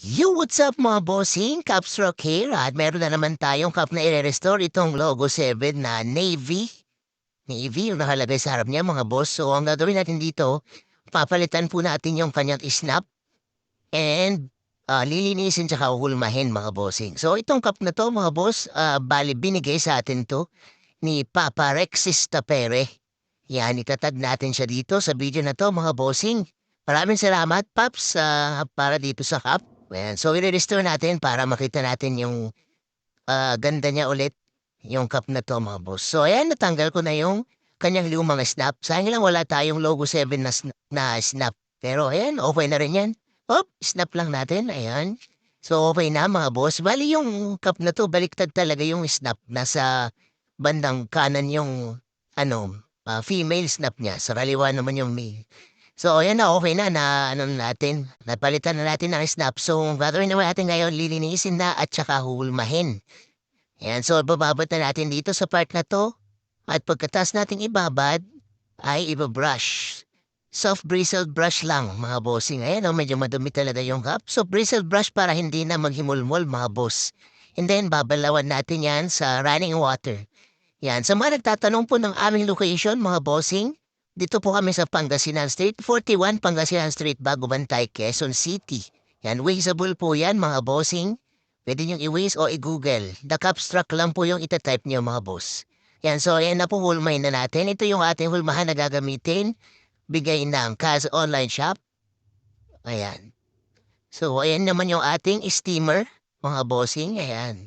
Yo, what's up mga bossing? Caps Rock here at meron na naman tayong cup na i-restore itong Logo 7 na Navy. Navy yung nakalagay sa harap niya mga boss. So ang gagawin natin dito, papalitan po natin yung kanyang snap and lilinisin tsaka uhulmahin mga bossing. So itong cup na to mga boss, bali binigay sa atin to ni Papa Rexis Tapere. Yan, itatag natin siya dito sa video na to mga bossing. Maraming salamat, Paps, para dito sa cup. Ayan, so i-restore natin para makita natin yung ganda niya ulit, yung cup na to mga boss. So ayan, natanggal ko na yung kanyang lumang snap. Sayang lang wala tayong logo 7 na snap. Pero ayan, okay na rin yan. Snap lang natin, ayan. So okay na mga boss. Bali yung cup na to, baliktad talaga yung snap. Nasa bandang kanan yung female snap niya. Sa kaliwa naman yung male. So, ayan na, okay na ano na natin, napalitan na natin ng snap. So, ang gagawin naman natin ngayon, lilinisin na at saka hulmahin. Ayan, so bababad na natin dito sa part na to. At pagkatas nating ibabad, ay ibabrush. Soft bristled brush lang, mga bossing. Ayan, medyo madumi talaga yung cup. So, bristled brush para hindi na maghimulmol, mga boss. And then, babalawan natin yan sa running water. Yan, sa mga nagtatanong po ng aming location, mga bossing, dito po kami sa Pangasinan Street, 41 Pangasinan Street, Bago Bantay, Quezon City. Yan, wazeable po yan, mga bossing. Pwede niyong i-waze o i-google. The Capstruck lang po yung itatype niyo, mga boss. Yan, so ayan na po, hulmay na natin. Ito yung ating hulmahan na gagamitin. Bigay ng Kaz Online Shop. Ayan. So, ayan naman yung ating steamer, mga bossing. Ayan.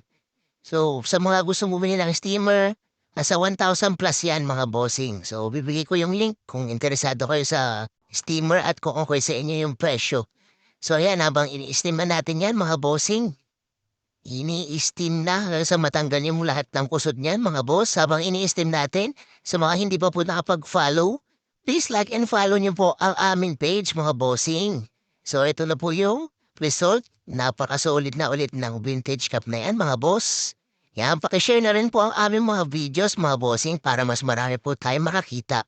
So, sa mga gusto bumili ng steamer, nasa 1,000 plus yan mga bossing. So, bibigay ko yung link kung interesado kayo sa steamer at kung okay sa inyo yung presyo. So, ayan, habang ini-steam na natin yan mga bossing, ini-steam na hanggang sa matanggal yung lahat ng kusot niyan mga boss. Habang ini-steam natin, sa mga hindi pa po nakapag-follow, please like and follow niyo po ang aming page mga bossing. So, ito na po yung result. Napakasolid na ulit ng vintage cup na yan mga boss. Yan, pakishare na rin po ang aming mga videos mga bossing para mas marami po tayo makakita.